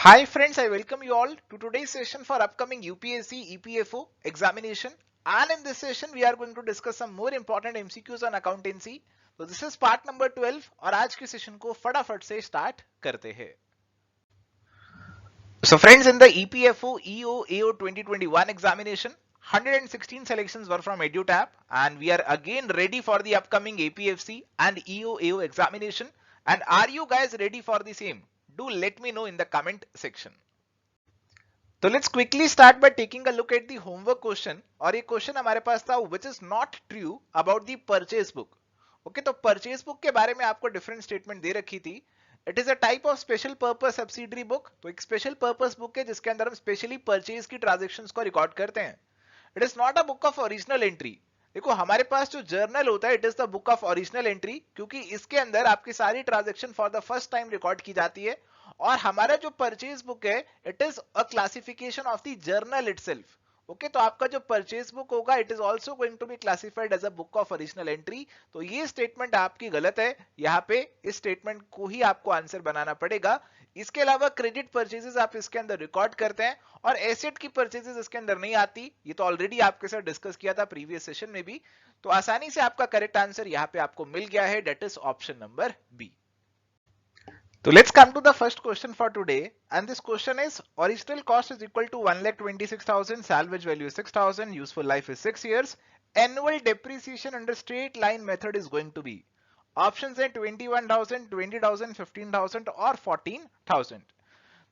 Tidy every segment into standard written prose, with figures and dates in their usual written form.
Hi friends, I welcome you all to today's session for upcoming UPSC EPFO examination. And in this session, we are going to discuss some more important MCQs on accountancy. So this is part number 12 और आज की session को फटाफट से start करते हैं. So friends, in the EPFO EO AO 2021 examination, 116 selections were from EduTap and we are again ready for the upcoming APFC and EO AO examination. And are you guys ready for the same? Do let me know in the comment section. तो let's quickly start by taking a look at the homework question. और ये question हमारे पास था which is not true about the purchase book. Okay, तो purchase book के बारे में आपको डिफरेंट स्टेटमेंट दे रखी थी. It is a type of special purpose subsidiary book. तो एक स्पेशल पर्पस बुक है जिसके अंदर हम स्पेशली परचेज की ट्रांजेक्शंस को रिकॉर्ड करते हैं. It is not a book of original entry. देखो हमारे पास जो जर्नल होता है it is the book of original entry, क्योंकि इसके अंदर आपकी सारी transaction for the first time record की जाती है. और हमारा जो परचेज बुक है it is a classification of the journal itself. Okay, तो आपका जो परचेज बुक होगा it is also going to be classified as a book of original entry. तो ये स्टेटमेंट आपकी गलत है. यहाँ पे इस स्टेटमेंट को ही आपको आंसर बनाना पड़ेगा. इसके अलावा क्रेडिट परचेजेस आप इसके अंदर रिकॉर्ड करते हैं और एसेट की परचेजेस इसके अंदर नहीं आती. ये तो ऑलरेडी आपके साथ डिस्कस किया था प्रीवियस सेशन में भी. तो आसानी से आपका करेक्ट आंसर यहाँ पे आपको मिल गया है, that is option number B. So let's come to the first question for today, and this question is original cost is equal to 1,26,000, salvage value is 6,000, useful life is 6 years, annual depreciation under straight line method is going to be. Options है 21,000, 20,000, 15,000 और 14,000.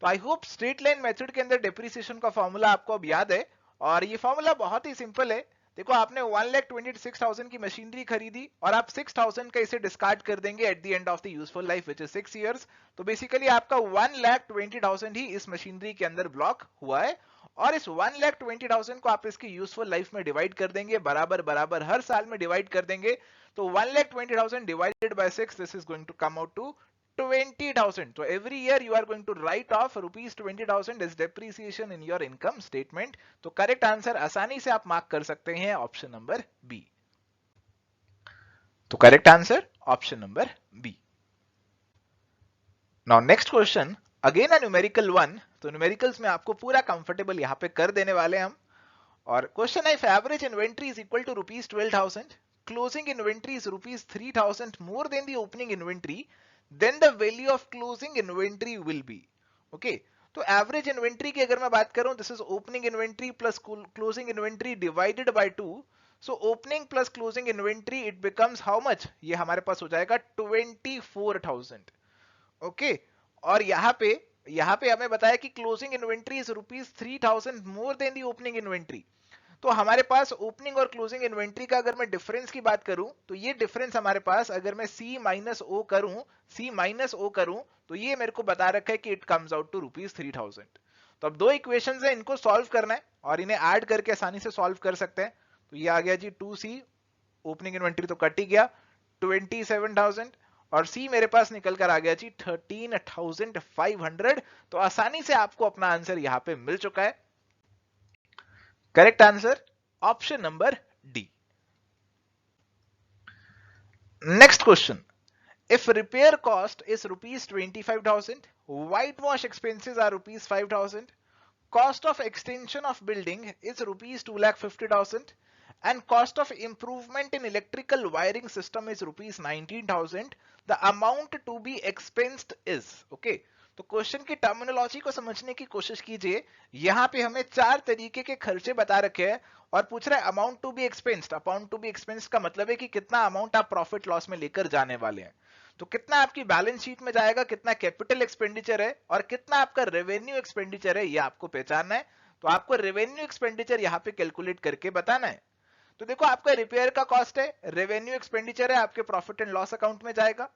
तो I hope straight line method के अंदर depreciation का formula आपको अब याद है. और ये फॉर्मूला बहुत ही सिंपल है. देखो आपने 1,26,000 की मशीनरी खरीदी और आप 6,000 का इसे डिस्कार्ड कर देंगे at the end of the useful life which is 6 years. तो बेसिकली आपका 1,20,000 ही इस मशीनरी के अंदर ब्लॉक हुआ है. और इस 1,20,000 को आप इसकी यूजफुल लाइफ में डिवाइड कर देंगे, बराबर बराबर हर साल में डिवाइड कर देंगे. तो 1,20,000 divided by 6, this is going to come out to 20,000. So every year you are going to write off rupees 20,000 as depreciation in your income statement. तो करेक्ट आंसर आसानी से आप मार्क कर सकते हैं ऑप्शन नंबर बी. तो correct answer option number B. Now next question, again a numerical one. तो numericals में आपको पूरा कंफर्टेबल यहां पे कर देने वाले हम. और क्वेश्चन है, if average inventory is equal to rupees 12,000, closing inventory is rupees 3,000 more than the opening inventory, then the value of closing inventory will be. Okay, तो एवरेज इन्वेंट्री की अगर मैं बात करूं, this is opening inventory plus closing inventory divided by 2. So opening plus closing inventory it becomes how much, ये हमारे पास हो जाएगा 24,000. ओके, और यहाँ पे हमें बताया कि closing inventory is rupees 3,000 more then the opening inventory. तो हमारे पास ओपनिंग और क्लोजिंग इन्वेंट्री का अगर मैं डिफरेंस की बात करूं तो ये डिफरेंस हमारे पास अगर मैं C माइनस O करूं तो ये मेरे को बता रखा है कि it comes out to rupees 3,000. तो अब दो इक्वेशंस है, इनको सॉल्व करना है और इन्हें ऐड करके आसानी से सॉल्व कर सकते हैं. तो ये आ गया जी 2C, ओपनिंग इन्वेंट्री तो कट ही गया, 27,000 और C मेरे पास निकल कर आ गया जी 13,500. तो आसानी से आपको अपना आंसर यहां पे मिल चुका है. Correct answer option number D. Next question, if repair cost is rupees 25,000, white wash expenses are rupees 5,000, cost of extension of building is rupees 2,50,000 and cost of improvement in electrical wiring system is rupees 19,000, the amount to be expensed is. okay, तो question की terminology को समझने की कोशिश कीजिए. यहां पे हमें 4 तरीके के खर्चे बता रखे हैं और पूछ रहा है amount to be expensed. Amount to be expensed का मतलब है कि कितना अमाउंट आप प्रॉफिट लॉस में लेकर जाने वाले हैं. तो कितना आपकी बैलेंस शीट में जाएगा, कितना कैपिटल एक्सपेंडिचर है और कितना आपका रेवेन्यू एक्सपेंडिचर है, ये आपको पहचानना है. तो आपको रेवेन्यू एक्सपेंडिचर यहाँ पे कैलकुलेट करके बताना है. तो देखो आपका रिपेयर का कॉस्ट है, रेवेन्यू एक्सपेंडिचर है, आपके प्रॉफिट एंड लॉस अकाउंट में जाएगा.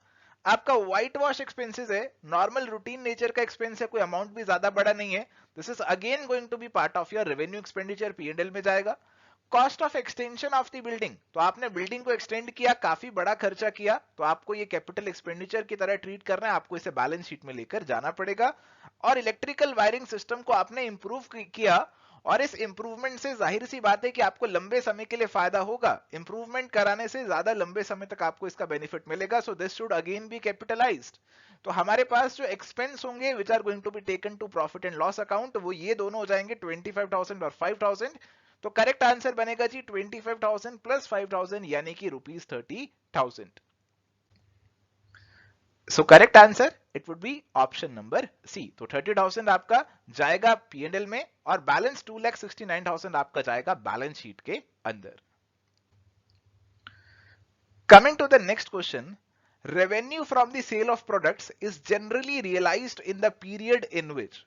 आपका व्हाइट वॉश एक्सपेंसेस है, नॉर्मल रूटीन नेचर का एक्सपेंस है, कोई अमाउंट भी ज्यादा बड़ा नहीं है. This is again going to be part of your revenue expenditure, P&L में जाएगा. Cost of extension of the building, तो आपने बिल्डिंग को एक्सटेंड किया, काफी बड़ा खर्चा किया, तो आपको ये कैपिटल एक्सपेंडिचर की तरह ट्रीट करना है, आपको इसे बैलेंस शीट में लेकर जाना पड़ेगा. और इलेक्ट्रिकल वायरिंग सिस्टम को आपने इंप्रूव किया और इस इंप्रूवमेंट से जाहिर सी बात है कि आपको लंबे समय के लिए फायदा होगा. इंप्रूवमेंट कराने से ज्यादा लंबे समय तक आपको इसका बेनिफिट मिलेगा. So this should again be capitalized. तो हमारे पास जो एक्सपेंस होंगे which are going to be taken to profit and loss account, वो ये दोनों हो जाएंगे 25,000 और 5,000। तो करेक्ट आंसर बनेगा जी 25,000 प्लस 5,000 यानी कि ₹30,000। So correct answer it would be option number C. तो 30,000 आपका जाएगा P&L में और बैलेंस 2,69,000 आपका जाएगा बैलेंस शीट के अंदर। Coming to the next question, revenue from the sale of products is generally realized in the period in which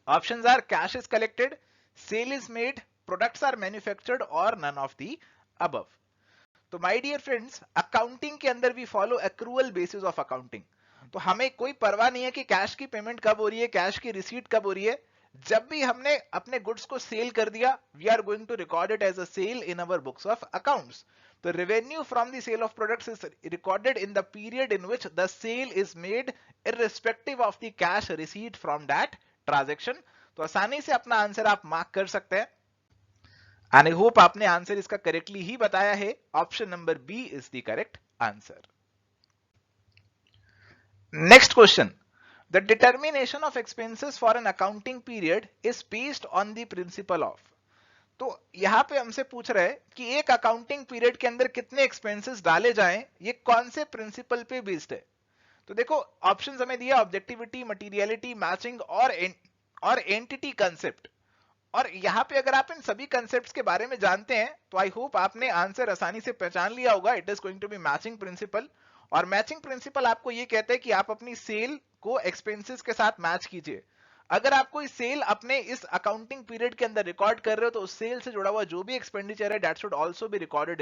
options are cash is collected, sale is made, products are manufactured or none of the above. तो my dear friends, accounting के अंदर we follow accrual basis of accounting. तो हमें कोई परवाह नहीं है कि कैश की पेमेंट कब हो रही है, कैश की रिसीट कब हो रही है। जब भी हमने अपने गुड्स को सेल कर दिया, we are going to record it as a sale in our books of accounts. The revenue from the sale of products is recorded in the period in which the sale is made, irrespective of the cash receipt from that transaction. तो आसानी से अपना answer आप mark कर सकते हैं। And I hope आपने answer इसका करेक्टली ही बताया है। Option number B is the correct answer. Next question, the determination of expenses for an accounting period is based on the principle of. तो यहां पे हमसे पूछ रहे हैं कि एक अकाउंटिंग पीरियड के अंदर कितने एक्सपेंसेस डाले जाएं, ये कौन से प्रिंसिपल पे बेस्ड है। तो देखो ऑप्शंस हमें दिया ऑब्जेक्टिविटी, मटेरियलिटी, मैचिंग और एंटिटी कंसेप्ट। और यहां पे अगर आप इन सभी कंसेप्ट्स के बारे में जानते हैं तो आई होप आपने आंसर आसानी से पहचान लिया होगा। It is going to be matching principle. और मैचिंग प्रिंसिपल आपको ये कहते हैं कि आप अपनी सेल को एक्सपेंसेस के साथ मैच कीजिए। अगर आप कोई सेल अपने इस अकाउंटिंग पीरियड के अंदर रिकॉर्ड कर रहे हो तो उस सेल से जुड़ा हुआ जो भी एक्सपेंडिचर है that should also be recorded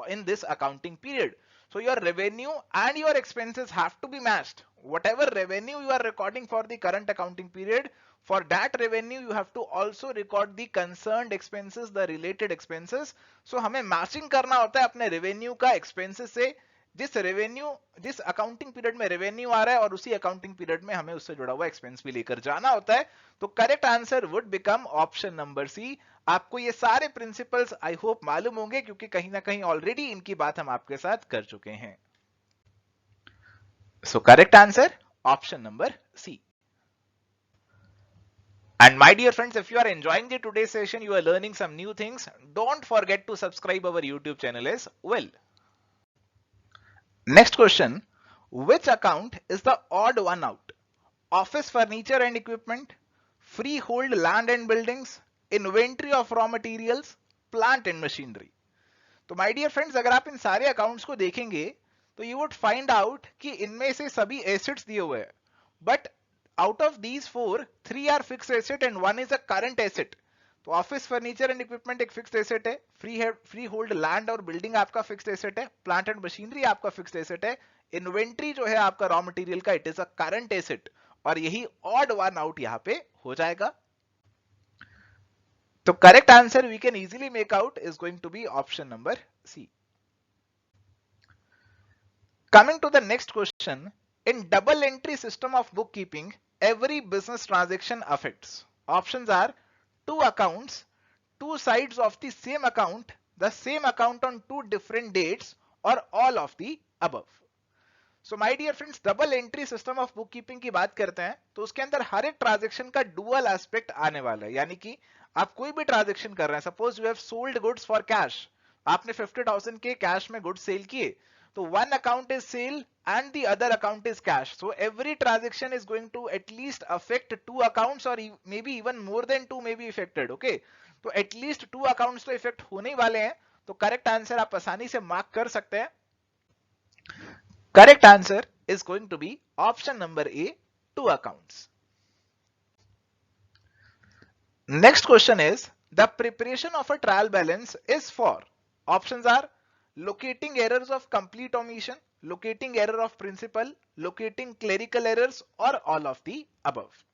in this accounting period. So your revenue and your expenses have to be matched. Whatever revenue you are recording for the current accounting period, for that revenue you have to also record the concerned expenses, the related expenses. So हमें matching करना होता है अपने revenue का expenses से। जिस accounting period में revenue आ रहा है और उसी अकाउंटिंग पीरियड में हमें उससे जुड़ा हुआ एक्सपेंस भी लेकर जाना होता है। तो correct answer would become option number C. आपको ये सारे प्रिंसिपल्स आई होप मालूम होंगे क्योंकि कहीं ना कहीं ऑलरेडी इनकी बात हम आपके साथ कर चुके हैं। So correct answer option number C. And my dear friends, if you are enjoying the today's session, you are learning some new things, don't forget to subscribe our YouTube channel as well. Next question, which account is the odd one out? Office furniture and equipment, freehold land and buildings, inventory of raw materials, plant and machinery. तो my dear friends, अगर आप इन सारे accounts को देखेंगे तो you would find out कि इनमें से सभी एसेट्स दिए हुए हैं, but out of these four, 3 are fixed asset and 1 is a current asset. तो ऑफिस फर्नीचर एंड इक्विपमेंट एक फिक्स्ड एसेट है, फ्री होल्ड लैंड और बिल्डिंग आपका फिक्स्ड एसेट है, प्लांट एंड मशीनरी आपका फिक्स्ड एसेट है, इन्वेंट्री जो है आपका रॉ मटेरियल का it is a current asset. और यही ऑड वन आउट यहां पे हो जाएगा। तो correct answer we can easily make out is going to be option number C. Coming to the next question, in double entry system of bookkeeping, every business transaction affects. Options are two accounts, two sides of the same account on two different dates, or all of the above. So my dear friends, double entry system of bookkeeping की बात करते हैं तो उसके अंदर हर एक transaction का dual aspect आने वाला है। यानी कि आप कोई भी ट्रांजेक्शन कर रहे हैं, suppose you have sold goods for cash, आपने 50,000 के कैश में गुड्स सेल किए, तो one account is sale and the other account is cash. So every transaction is going to at least affect two accounts or maybe even more than two may be affected. Okay, तो at least two accounts तो affect होने वाले हैं। तो correct answer आप आसानी से mark कर सकते हैं। Correct answer is going to be option number A, two accounts. Next question is, the preparation of a trial balance is for, options are locating errors of complete omission, locating error of principal, locating clerical errors, or all of the above.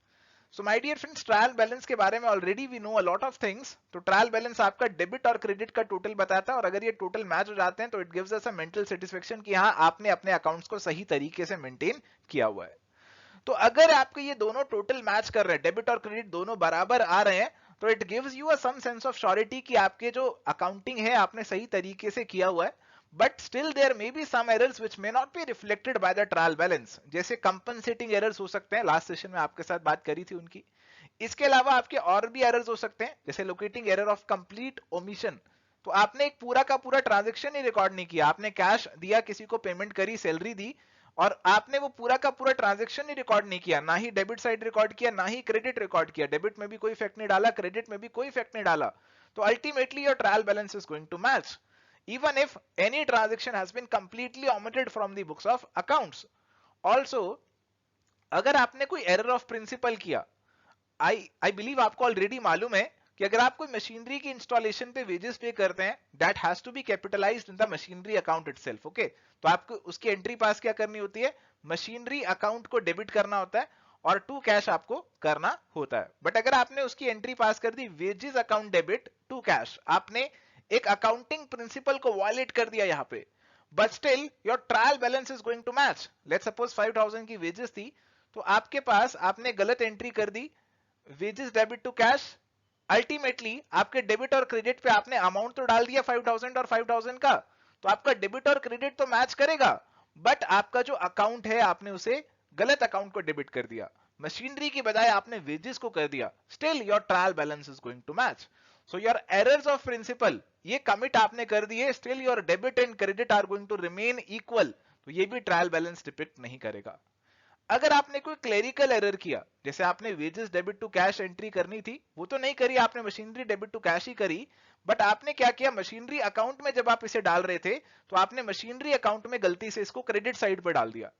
So my dear friends, trial balance के बारे में already we know a lot of things. तो trial balance आपका debit और credit का total बताता है और अगर ये टोटल मैच हो जाते हैं तो it gives us a mental satisfaction कि हाँ आपने अपने अकाउंट्स को सही तरीके से मेंटेन किया हुआ है। तो अगर आपके ये दोनों टोटल मैच कर रहे हैं, डेबिट और क्रेडिट दोनों बराबर आ रहे हैं, तो it gives you a some sense of surety कि आपके जो अकाउंटिंग है आपने सही तरीके से किया हुआ है। But still there may be some errors which may not be reflected by the trial balance, जैसे कंपनसेटिंग एरर्स हो सकते हैं, लास्ट सेशन में आपके साथ बात करी थी उनकी। इसके अलावा आपके और भी एरर्स हो सकते हैं, जैसे locating error of complete omission, तो आपने एक पूरा का पूरा ट्रांजैक्शन ही रिकॉर्ड नहीं किया, आपने कैश दिया, किसी को पेमेंट करी, सैलरी दी, और आपने वो पूरा का पूरा ट्रांजैक्शन ही रिकॉर्ड नहीं किया, ना ही डेबिट साइड रिकॉर्ड किया, ना ही क्रेडिट रिकॉर्ड किया, डेबिट में भी कोई इफेक्ट नहीं डाला, क्रेडिट में भी कोई इफेक्ट नहीं डाला, तो ultimately your trial balance is going to match even if any transaction has been completely omitted from the books of accounts. Also, अगर आपने कोई एरर ऑफ प्रिंसिपल किया, आई बिलीव आपको ऑलरेडी मालूम है कि अगर आप कोई मशीनरी की इंस्टॉलेशन पे वेजेस पे करते हैं, that has to be capitalized in the machinery account itself, okay. तो आपको उसकी एंट्री पास क्या करनी होती है, मशीनरी अकाउंट को डेबिट करना होता है और टू कैश आपको करना होता है। बट अगर आपने उसकी एंट्री पास कर दी wages account debit to cash, आपने एक अकाउंटिंग प्रिंसिपल को वायलेट कर दिया यहाँ पे, but still your trial balance is going to match. Let's suppose 5000 की वेजेस थी, तो आपके पास आपने गलत एंट्री कर दी wages debit to cash, ultimately आपके डेबिट और क्रेडिट पे आपने अमाउंट तो डाल दिया 5000 और 5000 का, तो आपका डेबिट और क्रेडिट तो मैच करेगा, बट आपका जो अकाउंट है आपने उसे गलत अकाउंट को डेबिट कर दिया, मशीनरी की बजाय आपने वेजेस को कर दिया, still your trial balance is going to match. So your errors of principle, ये कमिट आपने कर दिए, still your debit and credit are going to remain equal, तो ये भी ट्रायल बैलेंस डिपिक्ट नहीं करेगा। अगर आपने कोई क्लेरिकल एरर किया, जैसे आपने wages debit to cash entry करनी थी, वो तो नहीं करी, आपने मशीनरी डेबिट टू कैश ही करी, बट आपने क्या किया, मशीनरी अकाउंट में जब आप इसे डाल रहे थे, तो आपने मशीनरी अकाउंट में गलती से इसको क्रेडिट साइड पर डाल दिया,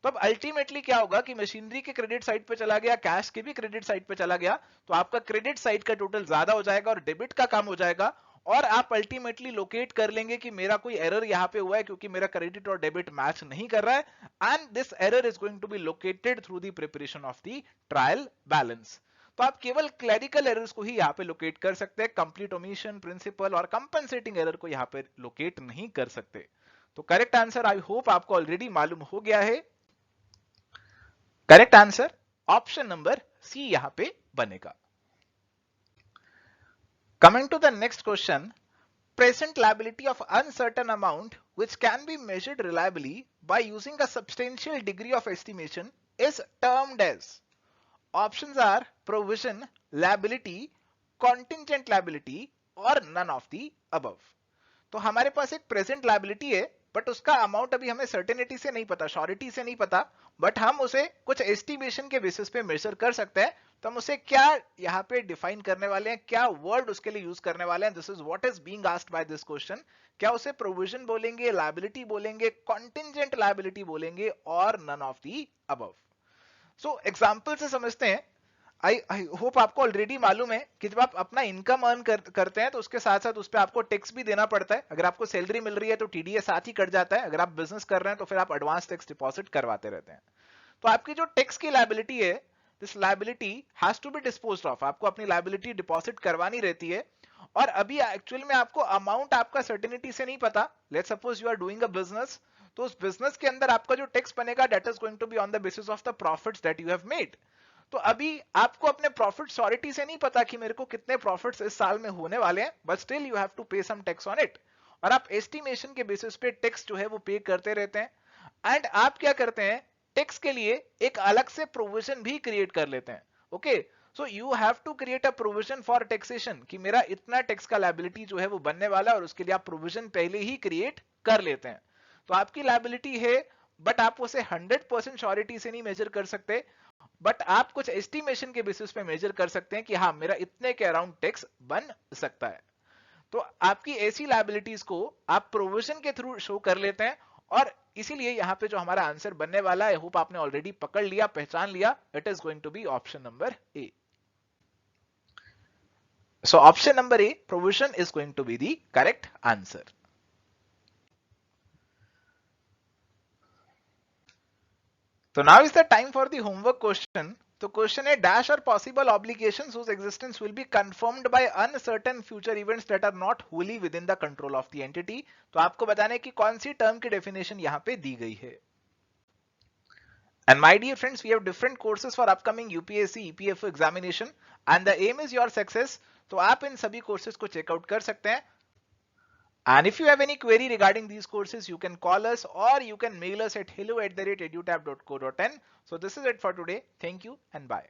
तो अब अल्टीमेटली क्या होगा कि मशीनरी के क्रेडिट साइड पे चला गया, कैश के भी क्रेडिट साइड पे चला गया, तो आपका क्रेडिट साइड का टोटल ज्यादा हो जाएगा और डेबिट का कम हो जाएगा, और आप अल्टीमेटली लोकेट कर लेंगे कि मेरा कोई एरर यहाँ पे हुआ है क्योंकि मेरा क्रेडिट और डेबिट मैच नहीं कर रहा है, and this error is going to be located through the preparation of the trial balance. तो आप केवल क्लैरिकल एरर्स को ही यहाँ पे लोकेट कर सकते हैं, कंप्लीट ओमिशन, प्रिंसिपल और कंपनसेटिंग एरर को यहाँ पे लोकेट नहीं कर सकते। तो करेक्ट आंसर आई होप आपको ऑलरेडी मालूम हो गया है। Correct answer option number C यहां पे बनेगा। Coming to the next question, present liability of uncertain amount which can be measured reliably by using a substantial degree of estimation is termed as, options are provision, liability, contingent liability or none of the above। तो हमारे पास एक present liability है, but उसका amount अभी हमें certainty से नहीं पता, श्योरिटी से नहीं पता, बट हम उसे कुछ एस्टिमेशन के बेसिस पे मेजर कर सकते हैं। तो हम उसे क्या यहाँ पे डिफाइन करने वाले हैं, क्या वर्ड उसके लिए यूज करने वाले हैं, this is what is being asked by this question. क्या उसे प्रोविजन बोलेंगे, लायबिलिटी बोलेंगे, कॉन्टिंजेंट लायबिलिटी बोलेंगे और none of the above. So example से समझते हैं। आई होप आपको ऑलरेडी मालूम है कि जब आप अपना इनकम अर्न करते हैं तो उसके साथ साथ उस पर आपको टैक्स भी देना पड़ता है। अगर आपको सैलरी मिल रही है तो टीडीएस साथ ही कट जाता है, अगर आप बिजनेस कर रहे हैं तो फिर आप एडवांस टैक्स डिपॉजिट करवाते रहते हैं। तो आपकी जो टैक्स की लायबिलिटी है, this liability has to be disposed of, आपको अपनी लायबिलिटी डिपॉजिट करवानी रहती है। और अभी एक्चुअल में आपको अमाउंट आपका सर्टेनिटी से नहीं पता। Let's suppose you are doing a business, तो उस बिजनेस के अंदर आपका जो टैक्स बनेगा that is going to be on the basis of the profits that you have made. तो अभी आपको अपने प्रॉफिट श्योरिटी से नहीं पता कि मेरे को कितने प्रॉफिट्स इस साल में होने वाले हैं, but still you have to pay some tax on it, और आप एस्टिमेशन के बेसिस पे टैक्स जो है वो पे करते रहते हैं। एंड आप क्या करते हैं, टैक्स के लिए एक अलग से प्रोविजन भी क्रिएट कर लेते हैं। Okay, so you have to create a provision for taxation कि मेरा इतना टैक्स का लायबिलिटी जो है वो बनने वाला है, और उसके लिए आप प्रोविजन पहले ही क्रिएट कर लेते हैं। तो आपकी लायबिलिटी है, बट आप उसे 100% श्योरिटी से नहीं मेजर कर सकते, बट आप कुछ एस्टिमेशन के बेसिस पे मेजर कर सकते हैं कि हाँ मेरा इतने के अराउंड टैक्स बन सकता है। तो आपकी ऐसी लायबिलिटीज को आप प्रोविजन के थ्रू शो कर लेते हैं, और इसीलिए यहां पे जो हमारा आंसर बनने वाला है, होप आपने ऑलरेडी पकड़ लिया, पहचान लिया, it is going to be option number A. So option number A, provision is going to be the correct answer. So now is the time for the homework question. तो question है, dash are possible obligations whose existence will be confirmed by uncertain future events that are not wholly within the control of the entity। तो आपको बताना है कि कौन सी term की definition यहां पे दी गई है। And my dear friends, we have different courses for upcoming UPSC, EPFO examination and the aim is your success। तो आप इन सभी कोर्सेज को चेकआउट कर सकते हैं। And if you have any query regarding these courses, you can call us or you can mail us at hello@edutab.co.in. So this is it for today. Thank you and bye.